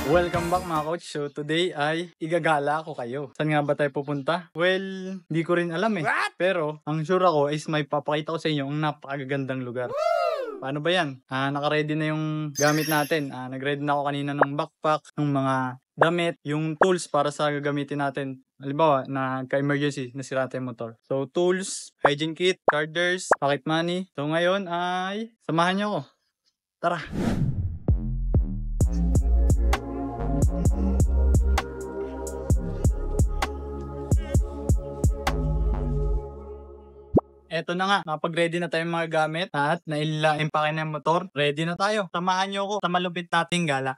Welcome back mga coach. So today ay igagala ako kayo. Saan nga ba tayo pupunta? Well, di ko rin alam eh. What? Pero ang sure ako is may papakita ko sa inyo ang napakagandang lugar. Paano ba yan? Naka-ready na yung gamit natin. Nag-ready na ako kanina ng backpack, ng mga damit, yung tools para sa gagamitin natin. Halimbawa, nagka-emergency, nasira tayong motor. So, tools, hygiene kit, chargers, pocket money. So, ngayon ay samahan niyo ako. Tara! Eto na nga, napag-ready na tayong mga gamit at nailain pa kayo ng motor. Ready na tayo. Samahan nyo ako sa malupit nating gala.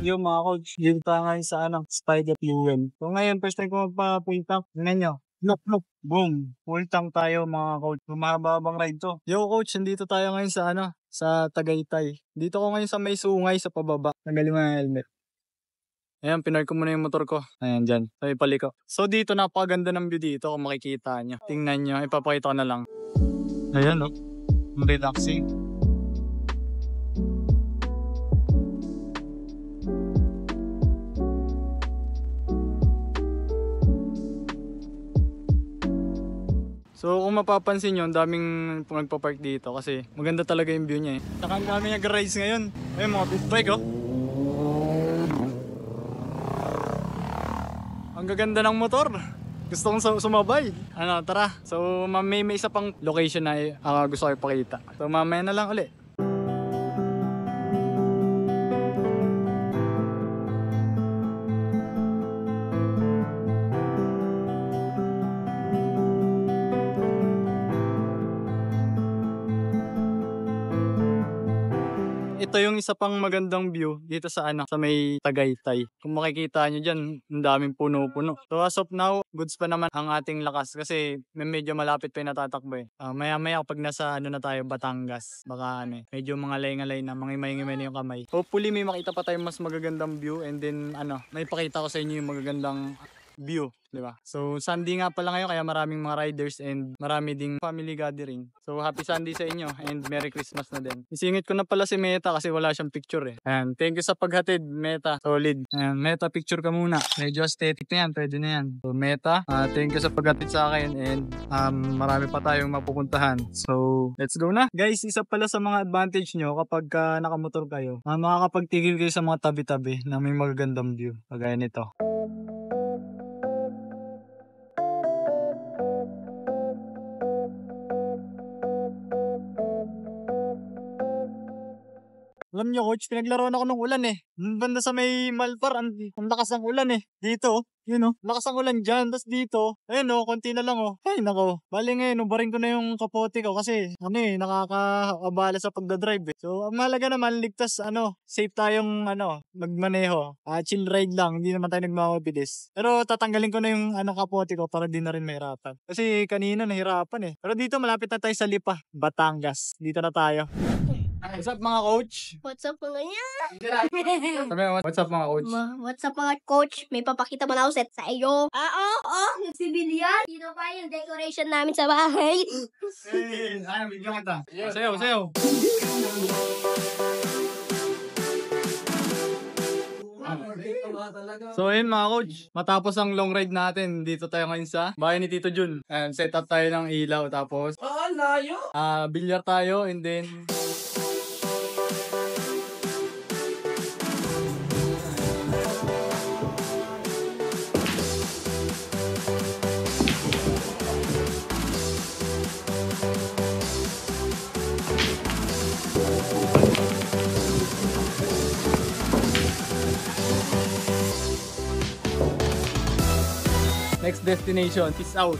Yung mga coach, dito tayo ngayon sa Spider Fuel. So ngayon, first time ko magpa-full tank. Tingnan nyo. Look. Boom. Full tank tayo mga coach. Bumababang ride to. Yo coach, nandito tayo ngayon sa sa Tagaytay. Dito ko ngayon sa may sungay sa pababa. Tanggalin mo yung helmet. Ayan, pinark ko muna yung motor ko. Ayan, dyan. Sa ipaliko. So dito, napakaganda ng view dito kung makikita nyo. Tingnan nyo, ipapakita ko na lang. Ayan o. Relaxing. So kung mapapansin nyo, ang daming nagpa-park dito kasi maganda talaga yung view niya eh. Saka ang dami nag-rides ngayon. Ayun mga big bike oh. Ang gaganda ng motor. Gusto kong sumabay. Tara. So may isa pang location na gusto ko ipakita. So mamaya na lang ulit. Ito yung isa pang magandang view dito sa sa may Tagaytay. Kung makikita nyo dyan, ang daming puno-puno. So as of now, goods pa naman ang ating lakas kasi medyo malapit pa yung natatakbo eh. Maya-maya kapag nasa na tayo, Batangas, baka medyo mga lay-ngalay na, mangimay-ngimay na yung kamay. Hopefully may makita pa tayong mas magagandang view and then may pakita ko sa inyo yung magagandang view, di ba? So Sunday nga pala ngayon kaya maraming mga riders and marami ding family gathering. So happy Sunday sa inyo and Merry Christmas na din. Isingit ko na pala si Meta kasi wala siyang picture eh. Ayan, thank you sa paghatid Meta, solid. Ayan, Meta picture ka muna. Medyo aesthetic na yan, pwede na yan. So Meta, thank you sa paghatid sa akin and marami pa tayong mapupuntahan. So let's go na. Guys, isa pala sa mga advantage nyo kapag nakamotor kayo, makakapagtigil kayo sa mga tabi-tabi na may magagandang view. Kagaya nito. Alam nyo coach, pinaglaruan ako ng ulan eh. Banda sa may Malpar, ang lakas ng ulan eh. Dito, yun o, lakas ng ulan dyan. Tapos dito, ayun o, konti na lang o. Ay nako, bali ngayon, ubarin ko na yung kapote ko kasi nakakaabala sa pagdadrive eh. So, ang mahalaga naman, ligtas safe tayong magmaneho. Chill ride lang, hindi naman tayo nagmamabilis. Pero tatanggalin ko na yung kapote ko para di na rin mahirapan. Kasi kanina nahirapan eh. Pero dito malapit na tayo sa Lipa, Batangas. Dito na tayo. What's up mga coach? What's up mga yan? What's up mga coach? What's up mga coach? May papakita pa na ako set sa iyo. Yung civilian. Dito pa yung decoration namin sa bahay. Video kita. Sayo. So ayun mga coach, matapos ang long ride natin, dito tayo ngayon sa bahay ni Tito Jun. And set up tayo ng ilaw tapos layo. Bilyar tayo and then Next destination. Peace out.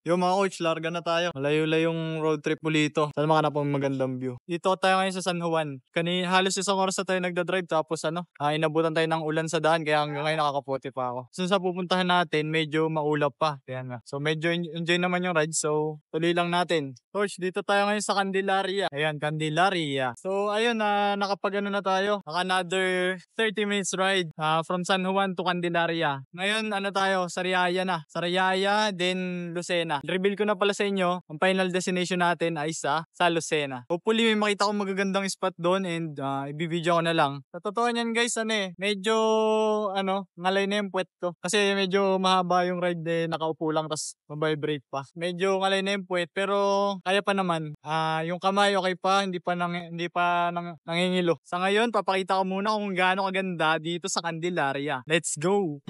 Yo mga coach, larga na tayo. Malayo-layong road trip muli ito. Sana makanap ang magandang view. Dito tayo ngayon sa San Juan. Halos isang oras na tayo nagdadrive tapos inabutan tayo ng ulan sa daan kaya hanggang ngayon nakakapote pa ako. So sa pupuntahan natin, medyo maulap pa. Kaya nga. So medyo enjoy naman yung ride. So tuloy lang natin. Coach, dito tayo ngayon sa Candelaria. Ayan, Candelaria. So ayun, nakapag na tayo. Another 30 minutes ride from San Juan to Candelaria. Ngayon tayo, Sariaya na. Sariaya, then Lucena. Reveal ko na pala sa inyo, ang final destination natin ay sa Lucena. Hopefully may makita akong magagandang spot doon and i-video ko na lang. Sa totoo niyan guys, medyo ngalay na yung puwet ko. Kasi medyo mahaba yung ride nakaupo lang tas mabibrate pa. Medyo ngalay na yung puwet pero kaya pa naman. Yung kamay okay pa, hindi pa nangingilo. Sa ngayon, papakita ko muna kung gaano kaganda dito sa Candelaria. Let's go!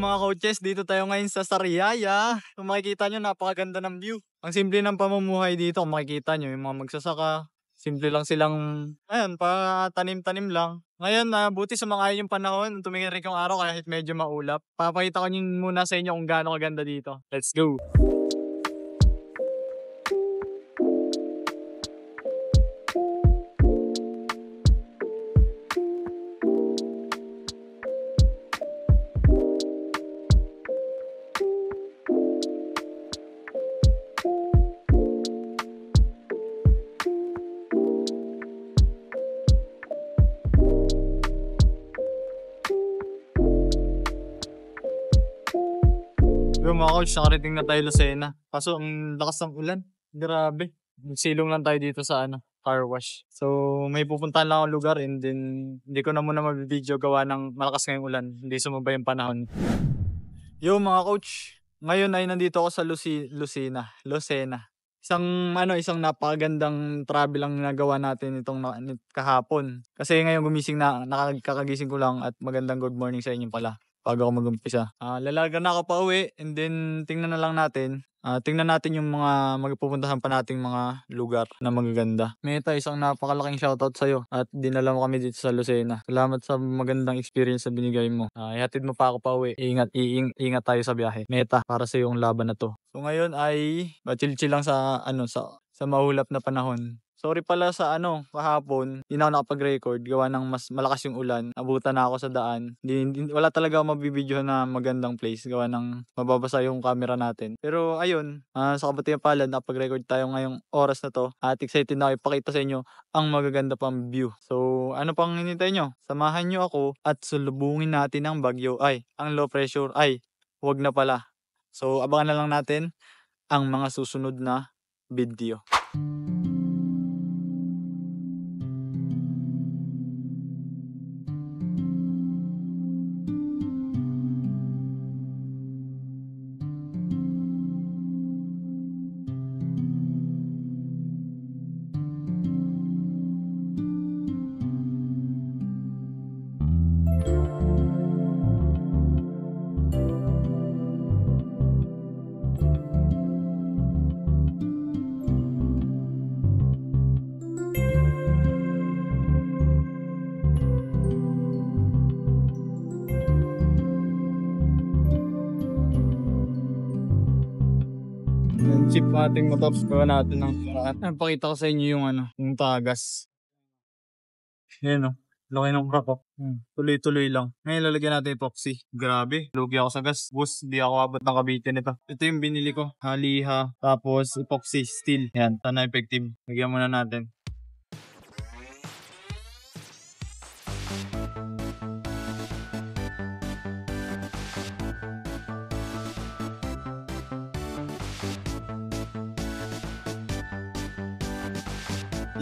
Mga coaches, dito tayo ngayon sa Sariaya. Kung makikita nyo, napakaganda ng view. Ang simple ng pamumuhay dito, kung makikita nyo, yung mga magsasaka, simple lang silang, tanim-tanim lang. Ngayon, buti sumangayon yung panahon, tumirik yung araw kahit medyo maulap. Papakita ko nyo muna sa inyo kung gaano kaganda dito. Let's go! Yung mga coach, nakarating na tayo Lucena. Kaso ang lakas ng ulan. Grabe. Silong lang tayo dito sa car wash. So may pupuntahan lang akong lugar and then hindi ko na muna mabibideo gawa ng malakas ngayong ulan. Hindi sumabay yung panahon. Yo mga coach, ngayon ay nandito ako sa Lucena. Isang napakagandang travel lang nagawa natin itong kahapon. Kasi ngayon gumising na, nakakagising ko lang at magandang good morning sa inyo pala. Bago ako mag-umpisa. Lalaga na ako pa uwi and then tingnan na lang natin. Tingnan natin yung mga magpupuntahan pa nating mga lugar na magaganda. Meta, isang napakalaking shoutout sa'yo at dinala mo kami dito sa Lucena. Salamat sa magandang experience na binigay mo. Ihatid mo pa ako pa uwi. Ingat tayo sa biyahe. Meta, para sa yung laban na to. So ngayon ay chill-chill lang sa mahulap na panahon. Sorry pala sa kahapon, hindi na ako nakapag-record gawa ng mas malakas yung ulan. Abutan na ako sa daan. Wala talaga ako mabibidyohan na magandang place gawa ng mababasa yung camera natin. Pero ayun, sa kabutihan palad, nakapag-record tayo ngayong oras na to. At excited na ako ipakita sa inyo ang magaganda pang view. So ano pang hinintay nyo? Samahan nyo ako at sulubungin natin ang bagyo. Ang low pressure. Huwag na pala. So abangan na lang natin ang mga susunod na video. Chip ating motops, gawa natin ng paraan. Pakita ko sa inyo yung tagas. Yan laki ng crack Tuloy-tuloy lang. Ngayon lalagyan natin epoxy. Grabe, lugi ako sa gas. Boss, di ako abot ng Cavite nito. Ito yung binili ko. Haliha, tapos epoxy steel. Yan, sana effective. Lagyan muna natin.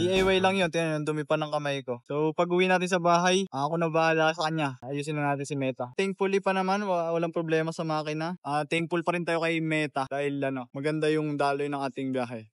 DIY lang yun. Tingnan, dumi pa ng kamay ko. So, pag uwi natin sa bahay, ako na bahala sa kanya. Ayusin na natin si Meta. Thankfully pa naman, walang problema sa makina. Thankful pa rin tayo kay Meta dahil maganda yung daloy ng ating biyahe.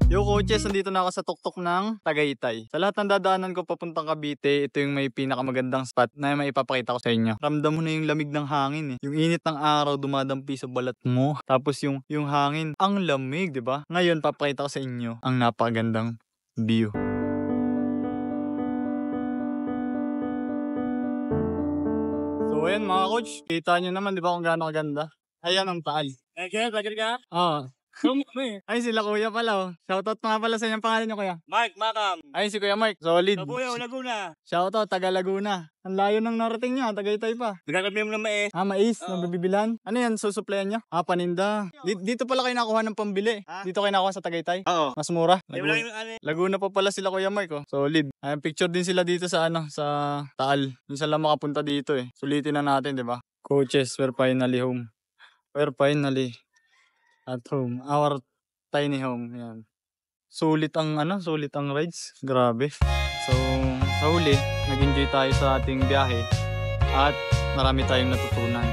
Yo coaches, nandito na ako sa tuktok ng Tagaytay. Sa lahat ng dadaanan ko papuntang Cavite, ito yung may pinakamagandang spot na may ipapakita ko sa inyo. Ramdam mo na yung lamig ng hangin eh. Yung init ng araw dumadampi sa balat mo. Tapos yung hangin, ang lamig, di ba? Ngayon, papakita ko sa inyo ang napakagandang view. So ayan mga coach, kita nyo naman di ba kung gaano kaganda? Ayan ang taal. Kaya, lagyan ka? Oo. Ay, sila kuya pala oh. Shoutout nga pala sa inyong pangalan nyo kuya. Mike, Makam. Ay, si Kuya Mark. Solid. Kabuyaw, Laguna. Shoutout, taga Laguna. Ang layo ng narating niya, Tagaytay pa. Nagkakabi mo ng mais. Mais, Oo. nabibilan. Ano yan, susuplayan niya? Paninda. Dito pala kayo nakuha ng pambili. Dito kayo nakuha sa Tagaytay. Oo. Mas mura. Ay, wala yung ano. Laguna pa pala sila Kuya Mark oh. Solid. Ayan, picture din sila dito sa sa Taal. Minsan lang makapunta dito eh. Sulitin na natin, di ba? Coaches, we're finally home. We're finally at home. Our tiny home. Yan. Sulit ang rides. Grabe. So, sa huli, nag-enjoy tayo sa ating biyahe at marami tayong natutunan.